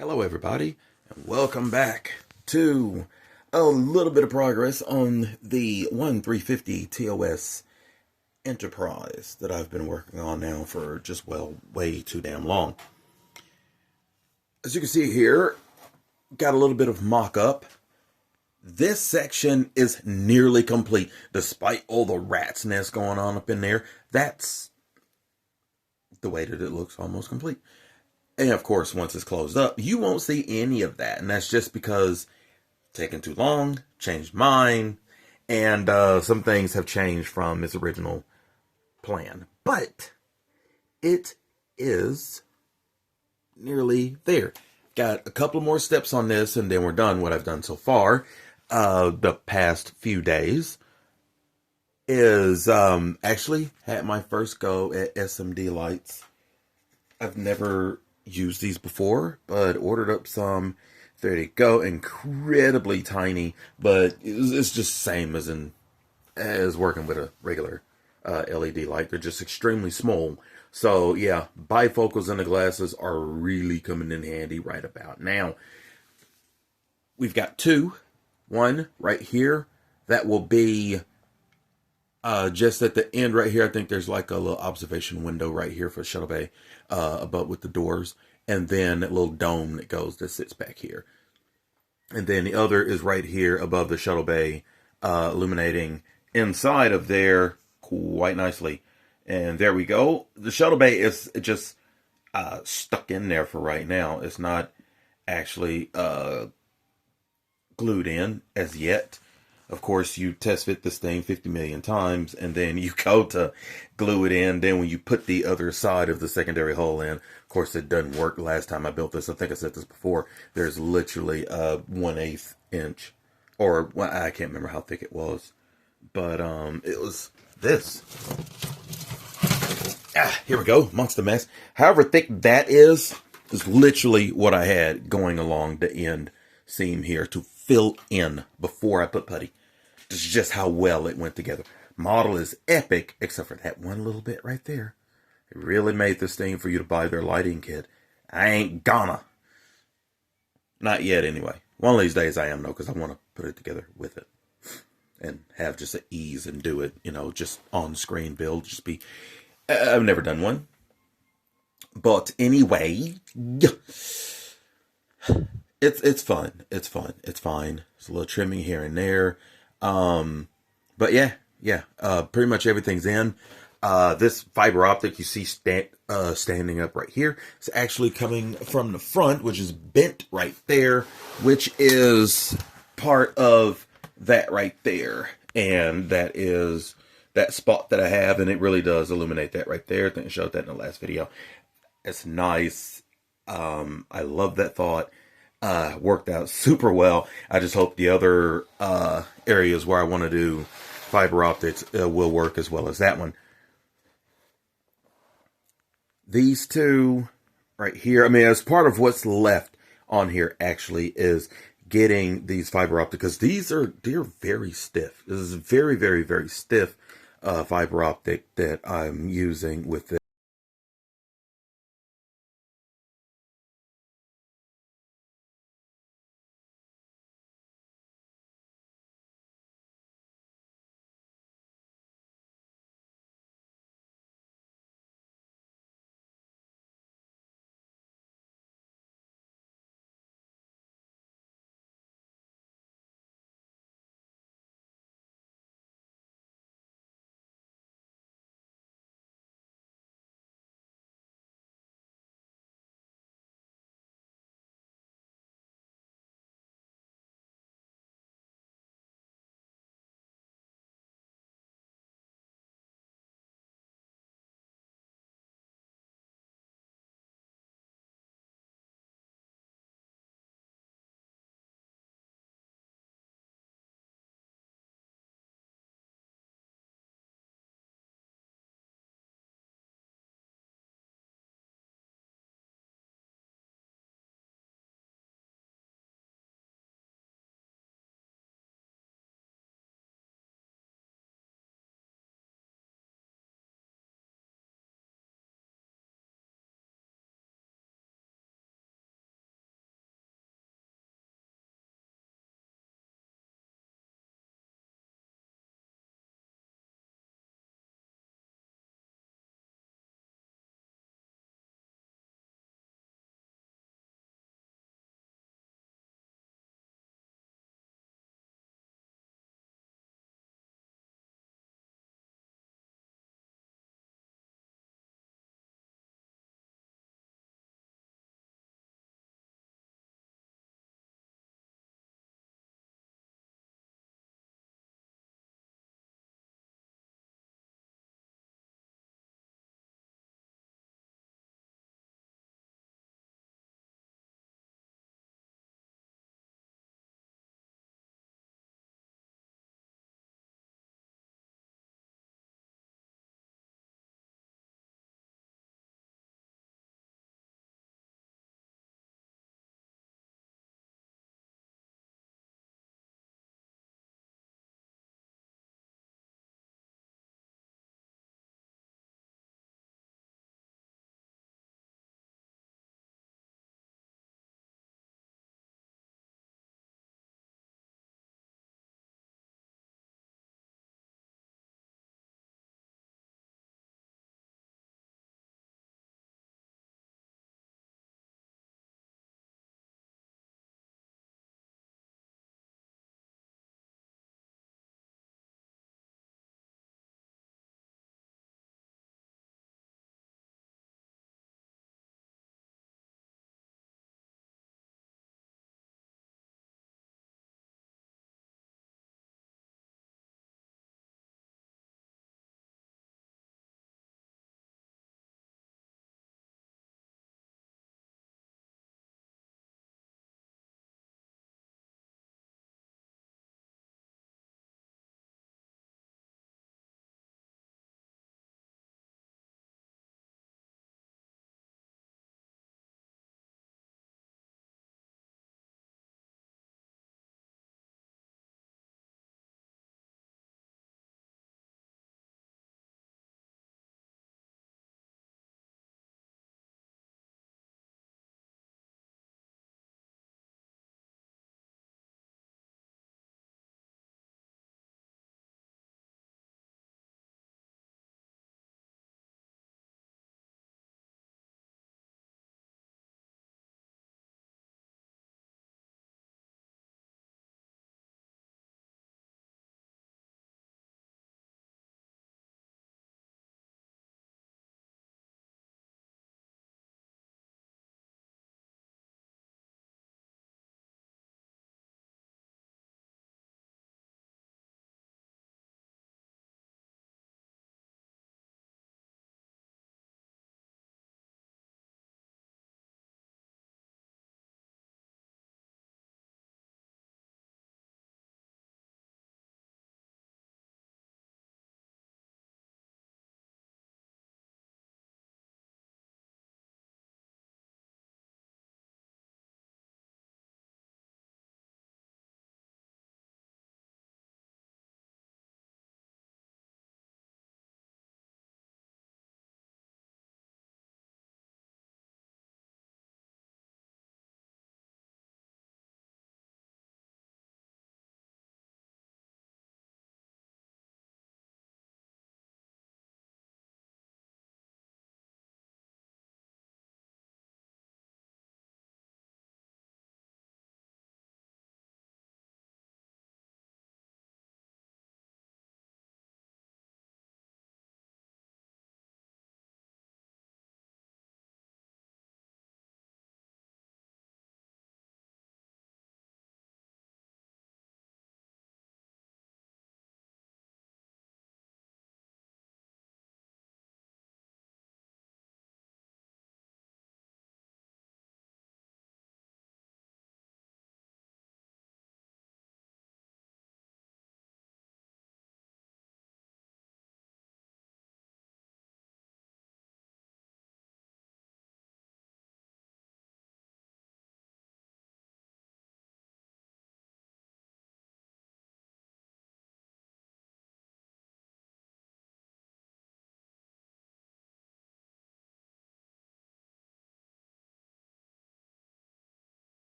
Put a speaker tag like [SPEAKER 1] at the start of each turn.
[SPEAKER 1] Hello everybody, and welcome back to a little bit of progress on the 1350 TOS Enterprise that I've been working on now for just, well, way too damn long. As you can see here, got a little bit of mock-up. This section is nearly complete, despite all the rat's nest going on up in there. That's the way that it looks almost complete. And of course, once it's closed up, you won't see any of that. And that's just because it's taken too long, changed mine, and some things have changed from its original plan. But it is nearly there. Got a couple more steps on this, and then we're done. What I've done so far, the past few days, is actually had my first go at SMD lights. I've never used these before, but ordered up some. There they go. Incredibly tiny, but it's just same as working with a regular LED light. They're just extremely small. So yeah, bifocals in the glasses are really coming in handy right about now. We've got two. One right here that will be just at the end right here. I think there's like a little observation window right here for shuttle bay above with the doors, and then that little dome that sits back here. And then the other is right here above the shuttle bay, illuminating inside of there quite nicely. And there we go. The shuttle bay is just stuck in there for right now. It's not actually glued in as yet. Of course, you test fit this thing 50 million times, and then you go to glue it in. Then when you put the other side of the secondary hull in, of course, it doesn't work. Last time I built this, I think I said this before, there's literally a 1/8 inch, or well, I can't remember how thick it was, but it was this. Here we go, amongst the mess. However thick that is literally what I had going along the end seam here to fill in before I put putty. This is just how well it went together. Model is epic, except for that one little bit right there. It really made this thing for you to buy their lighting kit. I ain't gonna. Not yet, anyway. One of these days I am, though, because I want to put it together with it. And have just an ease and do it, just on-screen build. Just be... I've never done one. But anyway... It's fun. It's fun. It's fine. It's a little trimming here and there. But yeah. Pretty much everything's in. This fiber optic you see standing up right here is actually coming from the front, which is bent right there, which is part of that right there. And that is that spot that I have, and it really does illuminate that right there. I think I showed that in the last video. It's nice. I love that thought. Worked out super well. I just hope the other areas where I want to do fiber optics will work as well as that one. These two right here, I mean, as part of what's left on here actually is getting these fiber optic, because they're very stiff. This is very, very, very stiff fiber optic that I'm using with this.